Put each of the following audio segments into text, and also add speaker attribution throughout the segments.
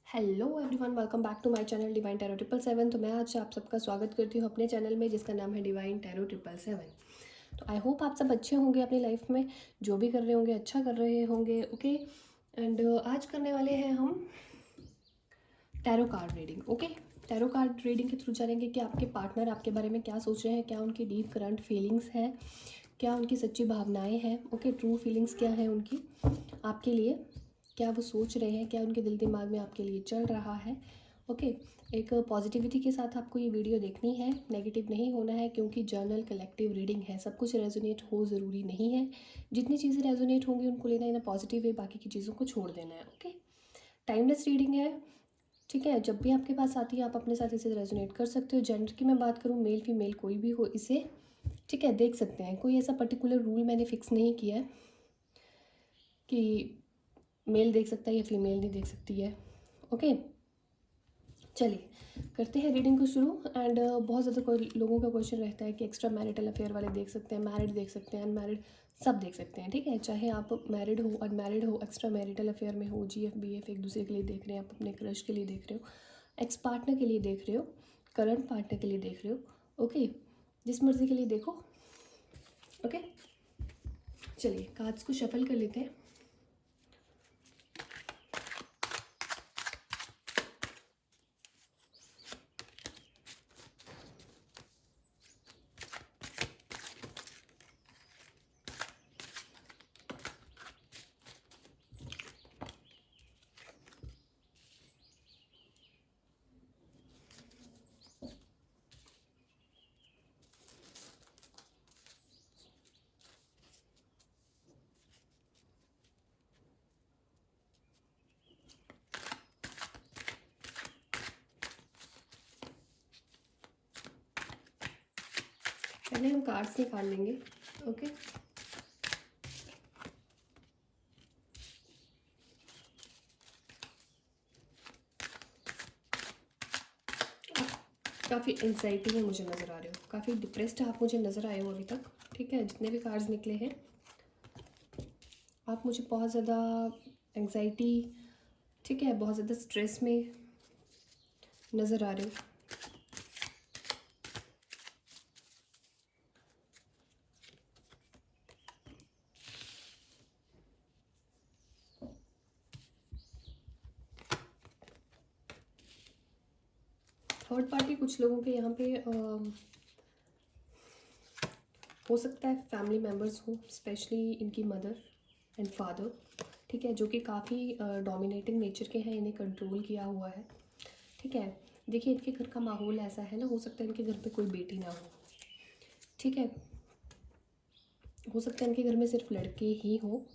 Speaker 1: Hello everyone, welcome back to my channel divine tarot 777। तो मैं आज आप सबका स्वागत करती हूँ अपने चैनल में जिसका नाम है डिवाइन टैरो 777। तो आई होप आप सब अच्छे होंगे अपनी लाइफ में, जो भी कर रहे होंगे अच्छा कर रहे होंगे। ओके एंड आज करने वाले हैं हम tarot card reading. Okay, tarot card reading के थ्रू जानेंगे कि आपके पार्टनर आपके बारे में क्या सोच रहे हैं, क्या उनकी डीप करंट फीलिंग्स है, क्या उनकी सच्ची भावनाएं हैं। ओके, ट्रू फीलिंग्स क्या है उनकी आपके लिए, क्या वो सोच रहे हैं, क्या उनके दिल दिमाग में आपके लिए चल रहा है। ओके, एक पॉजिटिविटी के साथ आपको ये वीडियो देखनी है, नेगेटिव नहीं होना है क्योंकि जर्नल कलेक्टिव रीडिंग है, सब कुछ रेजोनेट हो ज़रूरी नहीं है। जितनी चीज़ें रेजोनेट होंगी उनको लेना है, पॉजिटिव है, बाकी की चीज़ों को छोड़ देना है। ओके, टाइमलेस रीडिंग है, ठीक है। जब भी आपके पास आती है आप अपने साथ इसे रेजोनेट कर सकते हो। जेंडर की मैं बात करूँ, मेल फीमेल कोई भी हो इसे, ठीक है, देख सकते हैं। कोई ऐसा पर्टिकुलर रूल मैंने फिक्स नहीं किया है कि मेल देख सकता है या फीमेल नहीं देख सकती है। ओके, चलिए करते हैं रीडिंग को शुरू। एंड बहुत ज़्यादा कोई लोगों का क्वेश्चन रहता है कि एक्स्ट्रा मैरिटल अफेयर वाले देख सकते हैं, मैरिड देख सकते हैं, अनमैरिड, सब देख सकते हैं, ठीक है। चाहे आप मैरिड हो, अनमैरिड हो, एक्स्ट्रा मैरिटल अफेयर में हो, जीएफ बीएफ एक दूसरे के लिए देख रहे हैं, आप अपने क्रश के लिए देख रहे हो, एक्स पार्टनर के लिए देख रहे हो, करंट पार्टनर के लिए देख रहे हो। ओके, जिस मर्ज़ी के लिए देखो। ओके, चलिए कार्ड्स को शफल कर लेते हैं। पहले हम कार्ड्स निकाल लेंगे। ओके, काफ़ी एंग्जाइटी में मुझे नज़र आ रहे हो, काफ़ी डिप्रेस्ड आप मुझे नज़र आए हो अभी तक, ठीक है। जितने भी कार्ड्स निकले हैं आप मुझे बहुत ज़्यादा एंग्जाइटी, ठीक है, बहुत ज़्यादा स्ट्रेस में नज़र आ रहे हो। थर्ड पार्टी कुछ लोगों के यहाँ पे हो सकता है फैमिली मेम्बर्स हो, स्पेशली इनकी मदर एंड फादर, ठीक है, जो कि काफ़ी डोमिनेटिंग नेचर के हैं, इन्हें कंट्रोल किया हुआ है, ठीक है। देखिए इनके घर का माहौल ऐसा है ना, हो सकता है इनके घर पे कोई बेटी ना हो, ठीक है, हो सकता है इनके घर में सिर्फ लड़के ही हो।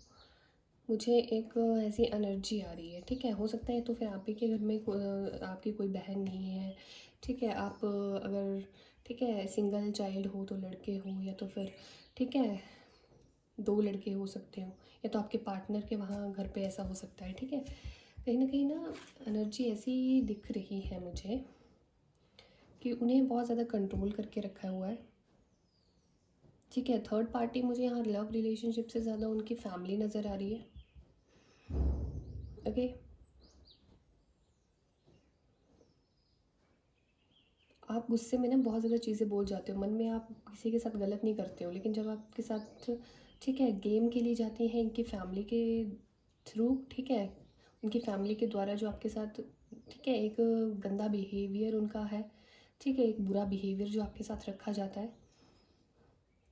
Speaker 1: मुझे एक ऐसी एनर्जी आ रही है, ठीक है। हो सकता है तो फिर आप ही के घर में आपकी कोई बहन नहीं है, ठीक है। आप अगर, ठीक है, सिंगल चाइल्ड हो तो लड़के हो, या तो फिर, ठीक है, दो लड़के हो सकते हो, या तो आपके पार्टनर के वहाँ घर पे ऐसा हो सकता है, ठीक है। कहीं ना एनर्जी ऐसी दिख रही है मुझे कि उन्हें बहुत ज़्यादा कंट्रोल करके रखा हुआ है, ठीक है। थर्ड पार्टी मुझे यहाँ लव रिलेशनशिप से ज़्यादा उनकी फैमिली नज़र आ रही है। ओके, आप गुस्से में ना बहुत ज़्यादा चीज़ें बोल जाते हो, मन में आप किसी के साथ गलत नहीं करते हो, लेकिन जब आपके साथ, ठीक है, गेम के लिए जाती हैं इनकी फैमिली के थ्रू, ठीक है, उनकी फैमिली के द्वारा जो आपके साथ, ठीक है, एक गंदा बिहेवियर उनका है, ठीक है, एक बुरा बिहेवियर जो आपके साथ रखा जाता है,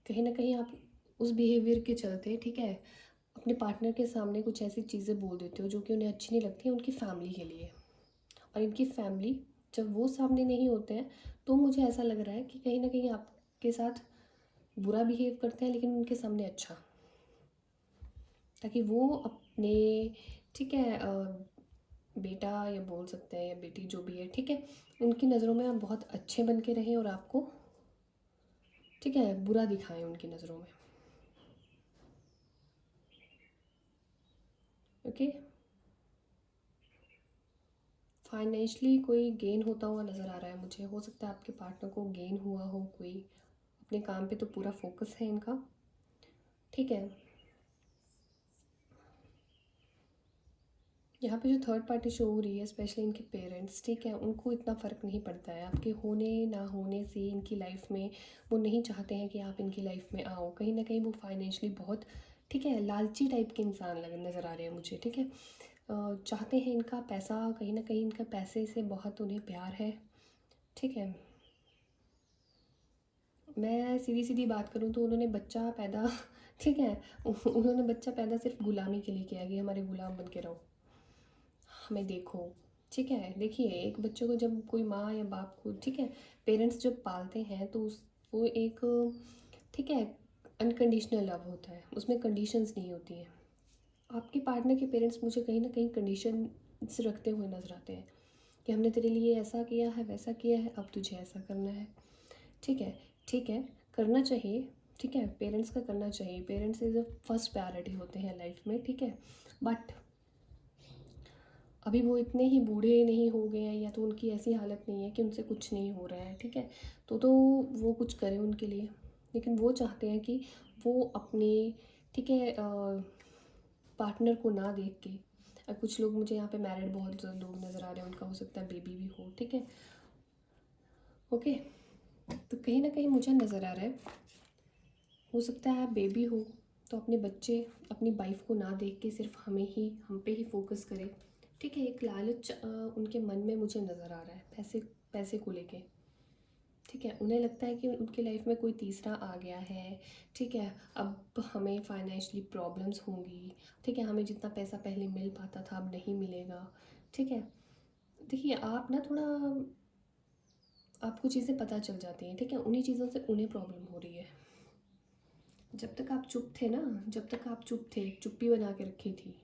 Speaker 1: कहीं ना कहीं आप उस बिहेवियर के चलते, ठीक है, अपने पार्टनर के सामने कुछ ऐसी चीज़ें बोल देते हो जो कि उन्हें अच्छी नहीं लगती हैं उनकी फैमिली के लिए। और इनकी फैमिली जब वो सामने नहीं होते हैं तो मुझे ऐसा लग रहा है कि कहीं ना कहीं आपके साथ बुरा बिहेव करते हैं लेकिन उनके सामने अच्छा, ताकि वो अपने, ठीक है, बेटा या बोल सकते हैं या बेटी जो भी है, ठीक है, उनकी नज़रों में आप बहुत अच्छे बन के रहें और आपको, ठीक है, बुरा दिखाएं उनकी नज़रों में। ओके, फाइनेंशियली कोई गेन होता हुआ नज़र आ रहा है मुझे, हो सकता है आपके पार्टनर को गेन हुआ हो कोई, अपने काम पे तो पूरा फोकस है इनका, ठीक है। यहाँ पे जो थर्ड पार्टी शो हो रही है, स्पेशली इनके पेरेंट्स, ठीक है, उनको इतना फ़र्क नहीं पड़ता है आपके होने ना होने से इनकी लाइफ में। वो नहीं चाहते हैं कि आप इनकी लाइफ में आओ। कहीं ना कहीं वो फाइनेंशियली बहुत, ठीक है, लालची टाइप के इंसान लग नज़र आ रहे हैं मुझे, ठीक है। चाहते हैं इनका पैसा, कहीं ना कहीं इनका पैसे से बहुत उन्हें प्यार है, ठीक है। मैं सीधी सीधी बात करूँ तो उन्होंने बच्चा पैदा ठीक है, उन्होंने बच्चा पैदा सिर्फ गुलामी के लिए किया कि हमारे गुलाम बन के रहो, हमें देखो, ठीक है। देखिए, एक बच्चे को जब कोई माँ या बाप को, ठीक है, पेरेंट्स जब पालते हैं तो उस वो एक, ठीक है, अनकंडीशनल लव होता है, उसमें कंडीशंस नहीं होती हैं। आपके पार्टनर के पेरेंट्स मुझे कहीं ना कहीं कंडीशंस रखते हुए नजर आते हैं कि हमने तेरे लिए ऐसा किया है, वैसा किया है, अब तुझे ऐसा करना है, ठीक है। ठीक है, करना चाहिए, ठीक है, पेरेंट्स का करना चाहिए, parents is a first priority होते हैं लाइफ में, ठीक है। बट अभी वो इतने ही बूढ़े नहीं हो गए हैं, या तो उनकी ऐसी हालत नहीं है कि उनसे कुछ नहीं हो रहा है, ठीक है। तो वो कुछ करें उनके लिए, लेकिन वो चाहते हैं कि वो अपने, ठीक है, पार्टनर को ना देख के, कुछ लोग मुझे यहाँ पे मैरिड बहुत लोग नज़र आ रहे हैं, उनका हो सकता है बेबी भी हो, ठीक है, ओके। तो कहीं ना कहीं मुझे नज़र आ रहा है, हो सकता है आप बेबी हो तो अपने बच्चे, अपनी वाइफ को ना देख के सिर्फ हम पे ही फोकस करें, ठीक है। एक लालच उनके मन में मुझे नज़र आ रहा है, पैसे, पैसे को लेके, ठीक है। उन्हें लगता है कि उनकी लाइफ में कोई तीसरा आ गया है, ठीक है, अब हमें फाइनेंशियली प्रॉब्लम्स होंगी, ठीक है, हमें जितना पैसा पहले मिल पाता था अब नहीं मिलेगा, ठीक है। देखिए, आप ना थोड़ा, आपको चीज़ें पता चल जाती हैं, ठीक है, उन्हीं चीज़ों से उन्हें प्रॉब्लम हो रही है। जब तक आप चुप थे ना, जब तक आप चुप थे, चुप्पी बना के रखी थी,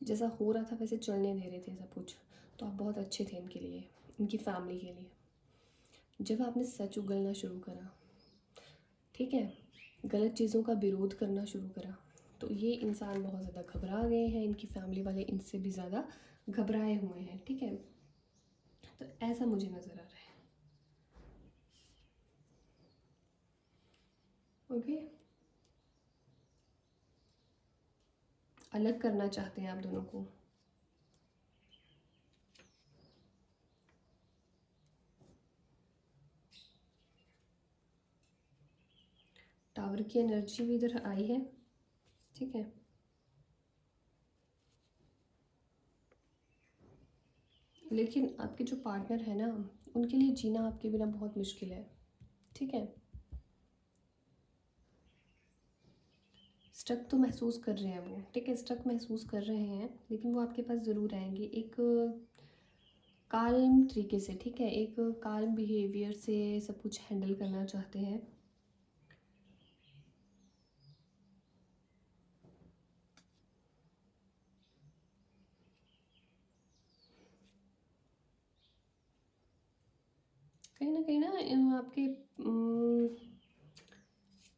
Speaker 1: जैसा हो रहा था वैसे चलने दे रहे थे सब कुछ, तो आप बहुत अच्छे थे इनके लिए, इनकी फैमिली के लिए। जब आपने सच उगलना शुरू करा, ठीक है, गलत चीज़ों का विरोध करना शुरू करा, तो ये इंसान बहुत ज़्यादा घबरा गए हैं, इनकी फैमिली वाले इनसे भी ज़्यादा घबराए हुए हैं, ठीक है। तो ऐसा मुझे नज़र आ रहा है, ओके। अलग करना चाहते हैं आप दोनों को। टावर की एनर्जी भी इधर आई है, ठीक है। लेकिन आपके जो पार्टनर है ना, उनके लिए जीना आपके बिना बहुत मुश्किल है, ठीक है। स्ट्रक तो महसूस कर रहे हैं वो, ठीक है, स्ट्रक महसूस कर रहे हैं, लेकिन वो आपके पास ज़रूर आएंगे एक काल्म तरीके से, ठीक है, एक काल्म बिहेवियर से सब कुछ हैंडल करना चाहते हैं। कहीं ना आपके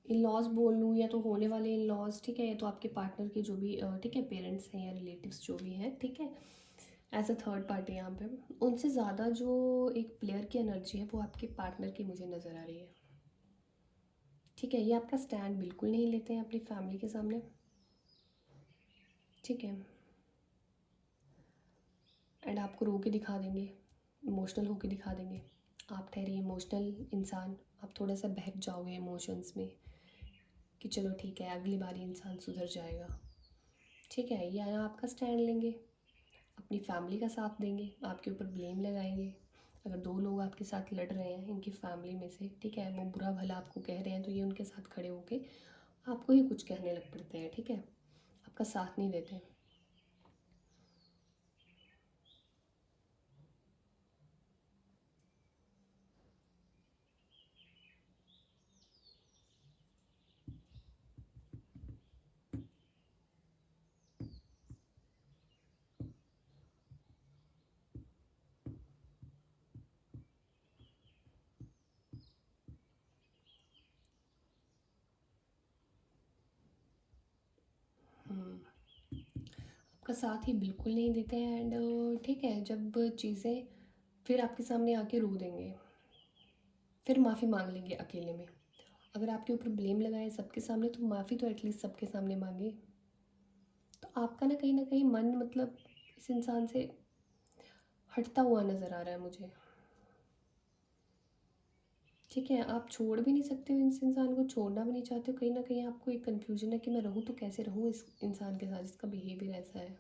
Speaker 1: इन लॉज बोल लूँ या तो होने वाले इन लॉज, ठीक है, या तो आपके पार्टनर के जो भी, ठीक है, पेरेंट्स हैं या रिलेटिव्स जो भी हैं, ठीक है, एज अ थर्ड पार्टी यहाँ पे, उनसे ज़्यादा जो एक प्लेयर की एनर्जी है वो आपके पार्टनर की मुझे नज़र आ रही है, ठीक है। ये आपका स्टैंड बिल्कुल नहीं लेते हैं अपनी फैमिली के सामने, ठीक है, एंड आपको रो के दिखा देंगे, इमोशनल होके दिखा देंगे। आप ठहरे इमोशनल इंसान, आप थोड़ा सा बहक जाओगे इमोशंस में कि चलो ठीक है अगली बारी इंसान सुधर जाएगा, ठीक है। या आपका स्टैंड लेंगे, अपनी फैमिली का साथ देंगे, आपके ऊपर ब्लेम लगाएंगे। अगर दो लोग आपके साथ लड़ रहे हैं इनकी फैमिली में से, ठीक है, वो बुरा भला आपको कह रहे हैं, तो ये उनके साथ खड़े होके आपको ही कुछ कहने लग पड़ते हैं, ठीक है, आपका साथ नहीं देते। आपका साथ ही बिल्कुल नहीं देते हैं, एंड ठीक है, जब चीज़ें फिर आपके सामने आके रो देंगे, फिर माफ़ी मांग लेंगे अकेले में। अगर आपके ऊपर ब्लेम लगाए सबके सामने, तो माफ़ी तो एटलीस्ट सबके सामने मांगे। तो आपका ना कहीं मन, मतलब इस इंसान से हटता हुआ नज़र आ रहा है मुझे। ठीक है, आप छोड़ भी नहीं सकते हो इस इंसान को, छोड़ना भी नहीं चाहते हो। कहीं न कहीं आपको एक कन्फ्यूज़न है कि मैं रहूँ तो कैसे रहूँ इस इंसान के साथ जिसका बिहेवियर ऐसा है।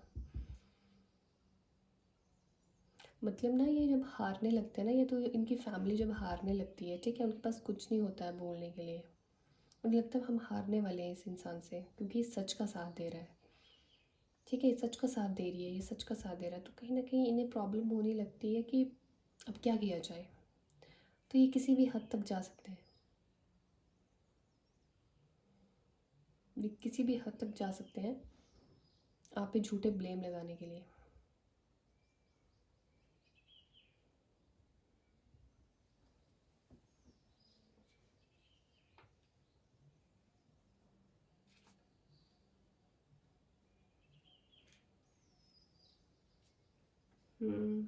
Speaker 1: मतलब ना ये जब हारने लगते हैं ना, ये तो इनकी फैमिली जब हारने लगती है, ठीक है, उनके पास कुछ नहीं होता है बोलने के लिए। उन्हें लगता है हम हारने वाले हैं इस इंसान से, क्योंकि ये सच का साथ दे रहा है। ठीक है, ये सच का साथ दे रही है, ये सच का साथ दे रहा है, तो कहीं न कहीं इन्हें प्रॉब्लम होने लगती है कि अब क्या किया जाए? तो ये किसी भी हद तक जा सकते हैं। ये किसी भी हद तक जा सकते हैं आप पे झूठे ब्लेम लगाने के लिए। हुँ।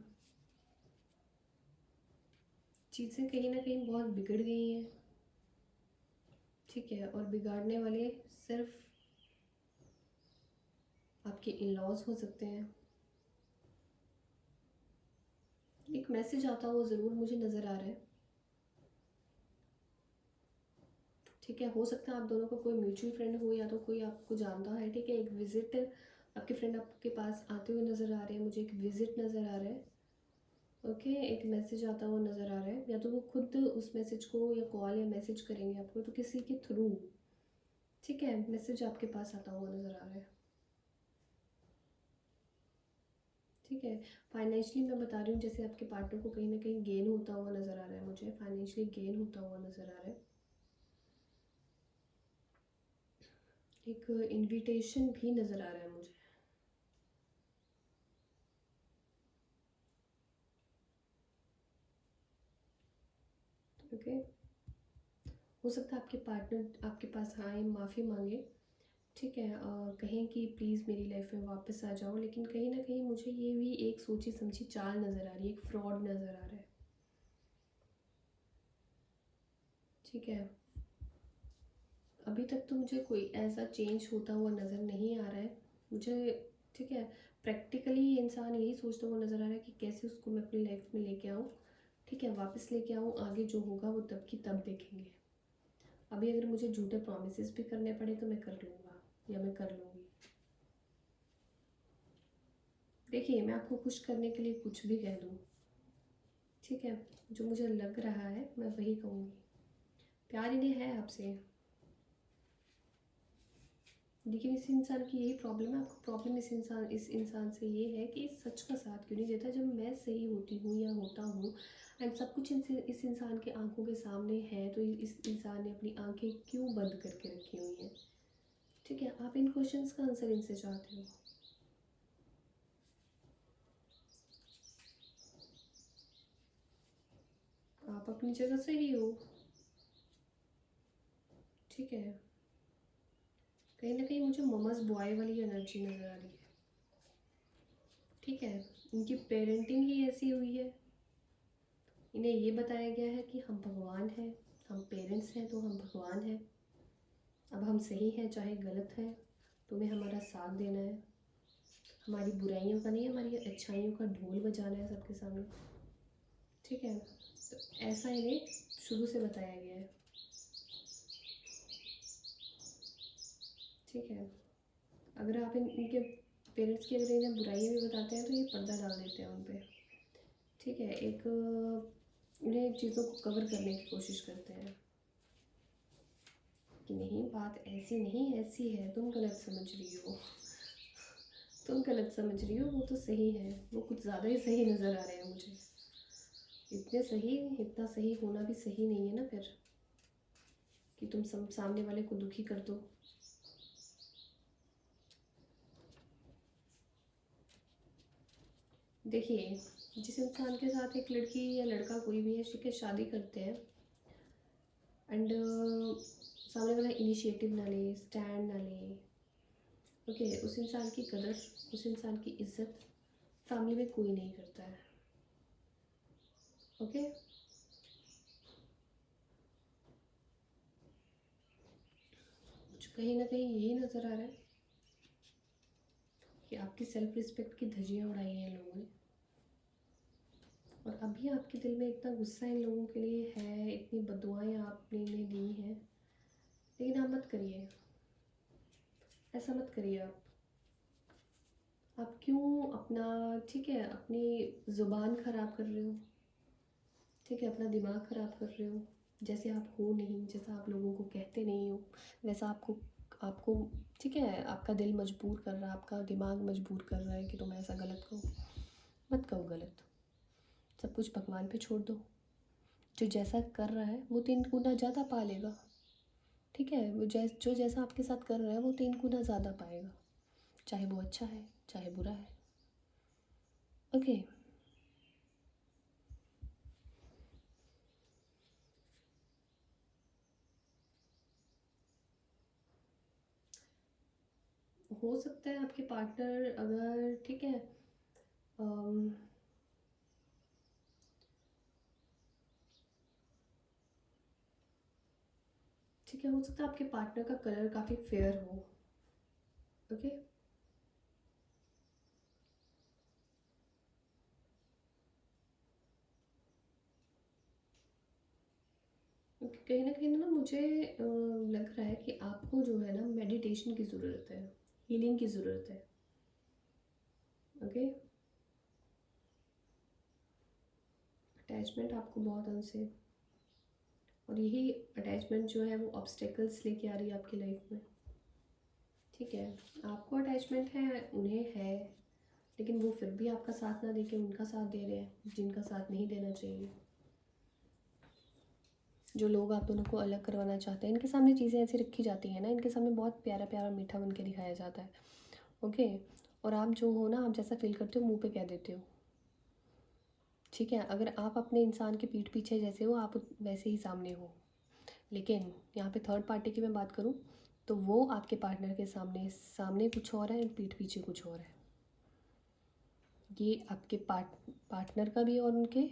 Speaker 1: चीज़ें कहीं न कहीं बहुत बिगड़ गई हैं, ठीक है? और बिगाड़ने वाले सिर्फ़ आपके इन-लॉज़ हो सकते हैं। एक मैसेज आता हुआ ज़रूर मुझे नज़र आ रहा है, ठीक है? हो सकता है आप दोनों का कोई म्यूचुअल फ्रेंड हो या तो कोई आपको जानता है, ठीक है? एक विज़िट आपके फ्रेंड आपके पास आते हुए नज़र आ रहे हैं, मुझे एक विज़िट नज़र आ रहा है, ओके? एक मैसेज आता हुआ नज़र आ रहा है, या तो वो खुद उस मैसेज को या कॉल या मैसेज करेंगे आपको, तो किसी के थ्रू, ठीक है? मैसेज आपके पास आता हुआ नज़र आ रहा है। ठीक है, फाइनेंशियली मैं बता रही हूँ, जैसे आपके पार्टनर को कहीं न कहीं गेन होता हुआ नज़र आ रहा है मुझे, फाइनेंशियली गेन होता हुआ नज़र आ रहा है। एक इन्विटेशन भी नज़र आ रहा है मुझे, ओके? हो सकता है आपके पार्टनर आपके पास आएँ, माफ़ी माँगे, ठीक है? कहें कि प्लीज़ मेरी लाइफ़ में वापस आ जाओ, लेकिन कहीं न कहीं मुझे ये भी एक सोची-समझी चाल नज़र आ रही है, एक फ्रॉड नज़र आ रहा है, ठीक है? अभी तक तो मुझे कोई ऐसा चेंज होता हुआ नज़र नहीं आ रहा है। मुझे, ठीक है, प्रैक्टिकली इंसान यही सोचता हुआ नज़र आ रहा है कि कैसे उसको मैं अपनी लाइफ में लेके आऊँ, ठीक है, वापस लेके आऊँ, आगे जो होगा वो तब की तब देखेंगे। अभी अगर मुझे झूठे प्रॉमिसेस भी करने पड़े तो मैं कर लूँगा या मैं कर लूँगी। देखिए, मैं आपको खुश करने के लिए कुछ भी कह दूँ, ठीक है, जो मुझे लग रहा है मैं वही कहूँगी। प्यार इन्हें है आपसे, लेकिन इस इंसान की यही प्रॉब्लम है, आपको प्रॉब्लम इस इंसान से ये है कि सच का साथ क्यों नहीं देता जब मैं सही होती हूँ या होता हूँ, एंड सब कुछ इस इंसान के आंखों के सामने है, तो इस इंसान ने अपनी आंखें क्यों बंद करके रखी हुई हैं? ठीक है, आप इन क्वेश्चंस का आंसर इनसे चाहते हो। आप अपनी जगह सही हो, ठीक है। कहीं ना कहीं मुझे ममस बॉय वाली एनर्जी नज़र आ रही है, ठीक है। इनकी पेरेंटिंग ही ऐसी हुई है, इन्हें ये बताया गया है कि हम भगवान हैं, हम पेरेंट्स हैं तो हम भगवान हैं, अब हम सही हैं चाहे गलत हैं, तुम्हें हमारा साथ देना है, हमारी बुराइयों का नहीं हमारी अच्छाइयों का ढोल बजाना है सबके सामने, ठीक है। तो ऐसा इन्हें शुरू से बताया गया है, ठीक है। अगर आप इनके पेरेंट्स की अगर इन्हें बुराइयाँ भी बताते हैं तो ये पर्दा डाल देते हैं उन पर, ठीक है। एक इन्हें चीज़ों को कवर करने की कोशिश करते हैं कि नहीं बात ऐसी नहीं ऐसी है, तुम गलत समझ रही हो, तुम गलत समझ रही हो, वो तो सही है, वो कुछ ज़्यादा ही सही नज़र आ रहे हैं मुझे। इतने सही, इतना सही होना भी सही नहीं है ना फिर, कि तुम सामने वाले को दुखी कर दो। देखिए, जिस इंसान के साथ एक लड़की या लड़का कोई भी है, ठीक है, शादी करते हैं, एंड सामने वाला इनिशिएटिव ना ले, स्टैंड ना ले, ओके, उस इंसान की कदर, उस इंसान की इज्जत फैमिली में कोई नहीं करता है, ओके। मुझे कहीं ना कहीं यही नज़र आ रहा है कि आपकी सेल्फ रिस्पेक्ट की धज्जियाँ उड़ाई हैं इन लोगों ने, और अभी आपके दिल में इतना गुस्सा इन लोगों के लिए है, इतनी बददुआएं आपने इन्हें दी हैं, लेकिन आप मत करिए, ऐसा मत करिए आप क्यों अपना, ठीक है, अपनी ज़ुबान ख़राब कर रहे हो, ठीक है, अपना दिमाग ख़राब कर रहे हो। जैसे आप हो नहीं, जैसा आप लोगों को कहते नहीं हो, वैसा आपको आपको ठीक है, आपका दिल मजबूर कर रहा है, आपका दिमाग मजबूर कर रहा है कि तुम ऐसा गलत कहो। मत कहो गलत, सब कुछ भगवान पे छोड़ दो। जो जैसा कर रहा है वो 3 गुना ज़्यादा पा लेगा, ठीक है। वो जो जैसा आपके साथ कर रहा है वो 3 गुना ज़्यादा पाएगा, चाहे वो अच्छा है चाहे बुरा है। ओके, हो सकता है आपके पार्टनर अगर, ठीक है, अम, ठीक है, हो सकता है आपके पार्टनर का कलर काफ़ी फेयर हो। ओके, कहीं ना मुझे लग रहा है कि आपको जो है ना मेडिटेशन की ज़रूरत है, हीलिंग की ज़रूरत है। ओके, अटैचमेंट आपको बहुत उनसे, और यही अटैचमेंट जो है वो ऑब्स्टेकल्स लेके आ रही है आपकी लाइफ में, ठीक है। आपको अटैचमेंट है, उन्हें है, लेकिन वो फिर भी आपका साथ ना देके उनका साथ दे रहे हैं जिनका साथ नहीं देना चाहिए। जो लोग आप दोनों को अलग करवाना चाहते हैं, इनके सामने चीज़ें ऐसी रखी जाती हैं ना, इनके सामने बहुत प्यारा प्यारा मीठा बन के दिखाया जाता है। ओके, और आप जो हो ना, आप जैसा फील करते हो मुंह पे कह देते हो, ठीक है। अगर आप अपने इंसान के पीठ पीछे जैसे हो, आप वैसे ही सामने हो, लेकिन यहाँ पे थर्ड पार्टी की मैं बात करूँ तो वो आपके पार्टनर के सामने सामने कुछ और है, पीठ पीछे कुछ और है। ये आपके पार्टनर का भी और उनके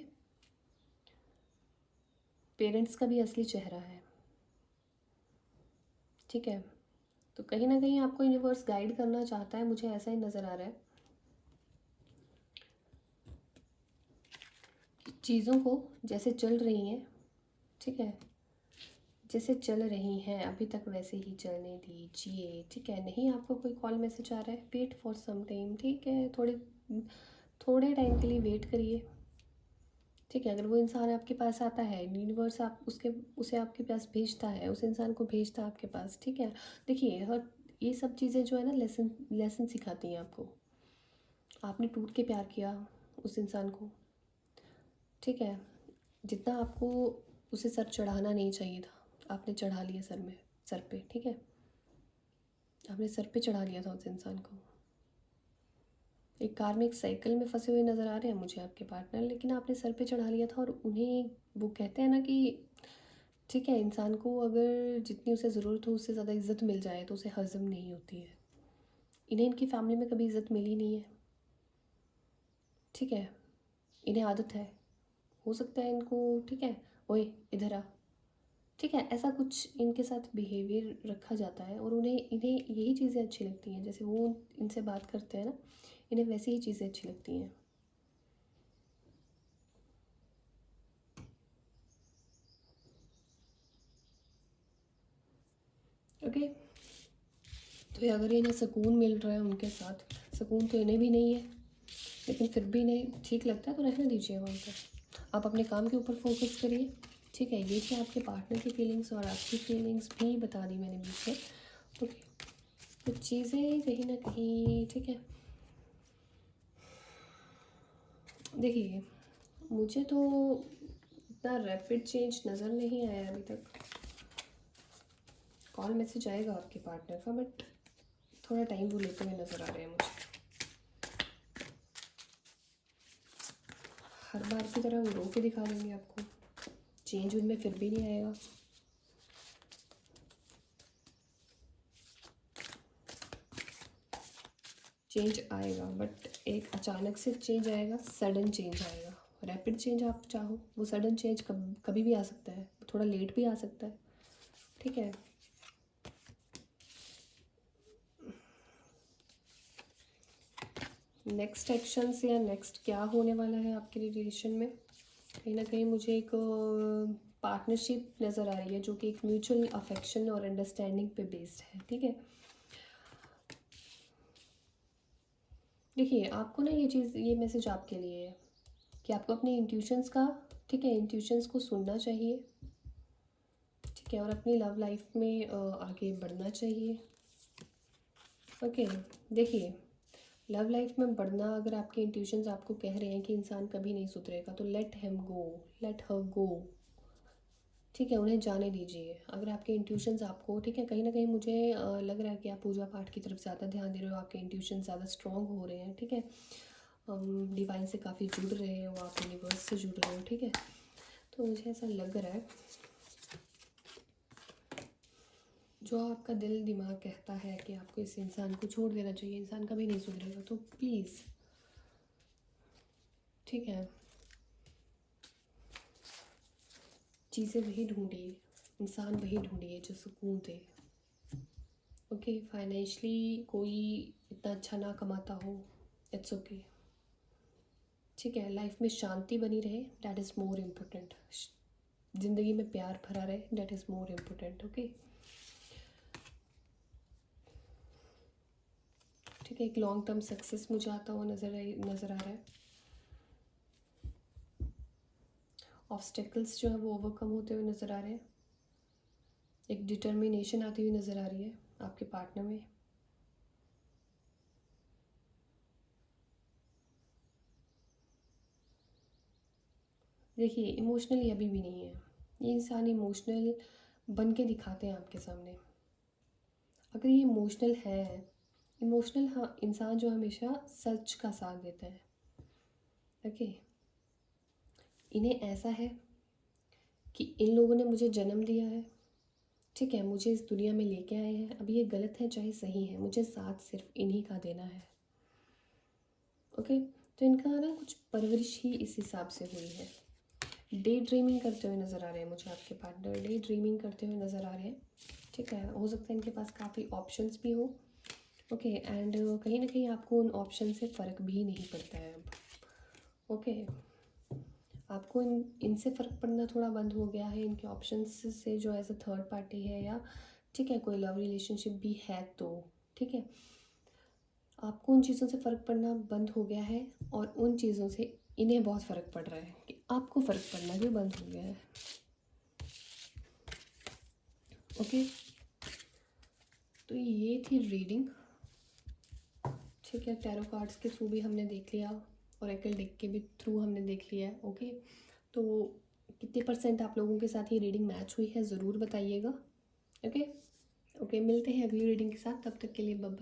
Speaker 1: पेरेंट्स का भी असली चेहरा है, ठीक है। तो कहीं ना कहीं आपको यूनिवर्स गाइड करना चाहता है, मुझे ऐसा ही नज़र आ रहा है कि चीज़ों को जैसे चल रही हैं, ठीक है, जैसे चल रही हैं अभी तक वैसे ही चलने दीजिए, ठीक है। नहीं आपको कोई कॉल मैसेज आ रहा है, वेट फॉर सम टाइम, ठीक है, थोड़े टाइम के लिए वेट करिए, ठीक है। अगर वो इंसान आपके पास आता है, यूनिवर्स आप उसे आपके पास भेजता है, उस इंसान को भेजता है आपके पास, ठीक है। देखिए, हर ये सब चीज़ें जो है ना लेसन लेसन सिखाती हैं आपको। आपने टूट के प्यार किया उस इंसान को, ठीक है, जितना आपको उसे सर चढ़ाना नहीं चाहिए था आपने चढ़ा लिया सर पे, ठीक है, आपने सर पे चढ़ा लिया था उस इंसान को। एक कार्मिक साइकिल में फंसे हुए नज़र आ रहे हैं मुझे आपके पार्टनर, लेकिन आपने सर पे चढ़ा लिया था, और उन्हें वो कहते हैं ना कि, ठीक है, इंसान को अगर जितनी उसे ज़रूरत हो उससे ज़्यादा इज़्ज़त मिल जाए तो उसे हज़म नहीं होती है। इन्हें इनकी फैमिली में कभी इज़्ज़त मिली नहीं है, ठीक है, इन्हें आदत है, हो सकता है इनको, ठीक है, ओए इधर आ, ठीक है, ऐसा कुछ इनके साथ बिहेवियर रखा जाता है, और इन्हें यही चीज़ें अच्छी लगती हैं, जैसे वो इनसे बात करते हैं ना, इन्हें वैसी ही चीज़ें अच्छी लगती हैं। ओके, तो अगर इन्हें सुकून मिल रहा है उनके साथ, सुकून तो इन्हें भी नहीं है, लेकिन फिर भी इन्हें ठीक लगता है तो रहने दीजिए वहाँ पर। आप अपने काम के ऊपर फोकस करिए, ठीक है। ये थी आपके पार्टनर की फीलिंग्स, और आपकी फीलिंग्स भी बता दी मैंने बीच में। ओके, तो चीज़ें कहीं ना कहीं, ठीक है, देखिए, मुझे तो इतना रैपिड चेंज नज़र नहीं आया अभी तक। कॉल मैसेज आएगा आपके पार्टनर का, बट थोड़ा टाइम वो लेते हुए नज़र आ रहे हैं मुझे। हर बार की तरह वो रो के दिखा देंगे आपको, चेंज उनमें फिर भी नहीं आएगा। चेंज आएगा, बट एक अचानक से चेंज आएगा, सडन चेंज आएगा। रैपिड चेंज आप चाहो, वो सडन चेंज कभी भी आ सकता है, थोड़ा लेट भी आ सकता है, ठीक है। नेक्स्ट एक्शंस या नेक्स्ट क्या होने वाला है आपके रिलेशन में, कहीं ना कहीं मुझे एक पार्टनरशिप नज़र आ रही है जो कि एक म्यूचुअल अफेक्शन और अंडरस्टैंडिंग पे बेस्ड है। ठीक है, देखिए आपको ना ये मैसेज आपके लिए है कि आपको अपने इंट्यूशंस का, ठीक है, इंट्यूशंस को सुनना चाहिए। ठीक है, और अपनी लव लाइफ में आगे बढ़ना चाहिए। ओके, देखिए लव लाइफ में बढ़ना, अगर आपके इंट्यूशंस आपको कह रहे हैं कि इंसान कभी नहीं सुधरेगा, तो let him go, let her go. ठीक है, उन्हें जाने दीजिए। अगर आपके इंट्यूशंस आपको, ठीक है, कहीं ना कहीं मुझे लग रहा है कि आप पूजा पाठ की तरफ ज़्यादा ध्यान दे रहे हो, आपके इंट्यूशन ज़्यादा स्ट्रॉन्ग हो रहे हैं। ठीक है, डिवाइन से काफ़ी जुड़ रहे हो, आप यूनिवर्स से जुड़ रहे हो। ठीक है, तो मुझे ऐसा लग रहा है जो आपका दिल दिमाग कहता है कि आपको इस इंसान को छोड़ देना चाहिए, इंसान कभी नहीं सुधरेगा, तो प्लीज़, ठीक है, चीज़ें वही ढूंढिए, इंसान वही ढूंढिए जो सुकून दे। ओके, फाइनेंशली कोई इतना अच्छा ना कमाता हो, इट्स ओके। ठीक है, लाइफ में शांति बनी रहे, डैट इज़ मोर इम्पोर्टेंट। ज़िंदगी में प्यार भरा रहे, that is more important. Okay, ठीक है, एक लॉन्ग टर्म सक्सेस मुझे आता हुआ नज़र आ रहा है। ऑब्स्टेकल्स जो है वो ओवरकम होते हुए नज़र आ रहे हैं। एक डिटर्मिनेशन आती हुई नज़र आ रही है आपके पार्टनर में। देखिए इमोशनली अभी भी नहीं है ये इंसान, इमोशनल बन के दिखाते हैं आपके सामने। अगर ये इमोशनल है, इमोशनल, हाँ, इंसान जो हमेशा सच का साथ देता है। ओके, इन्हें ऐसा है कि इन लोगों ने मुझे जन्म दिया है, ठीक है, मुझे इस दुनिया में लेके आए हैं। अब ये गलत है चाहे सही है, मुझे साथ सिर्फ इन्हीं का देना है। ओके, तो इनका ना कुछ परवरिश ही इस हिसाब से हुई है। डे ड्रीमिंग करते हुए नज़र आ रहे हैं मुझे आपके पार्टनर, डे ड्रीमिंग करते हुए नज़र आ रहे हैं। ठीक है, हो सकता है इनके पास काफ़ी ऑप्शंस भी हो। ओके, एंड कहीं ना कहीं आपको उन ऑप्शन से फ़र्क भी नहीं पड़ता है अब। ओके, आपको इनसे फ़र्क पड़ना थोड़ा बंद हो गया है, इनके ऑप्शंस से, जो एज अ थर्ड पार्टी है या ठीक है कोई लव रिलेशनशिप भी है तो, ठीक है, आपको उन चीज़ों से फ़र्क पड़ना बंद हो गया है और उन चीज़ों से इन्हें बहुत फ़र्क पड़ रहा है कि आपको फ़र्क पड़ना भी बंद हो गया है। ओके, तो ये थी रीडिंग। ठीक है, टैरो कार्ड्स के थ्रू भी हमने देख लिया, ओरेकल डेक के भी थ्रू हमने देख लिया है। ओके, तो कितने परसेंट आप लोगों के साथ ये रीडिंग मैच हुई है ज़रूर बताइएगा। ओके, ओके, मिलते हैं अगली रीडिंग के साथ, तब तक के लिए बाय बाय।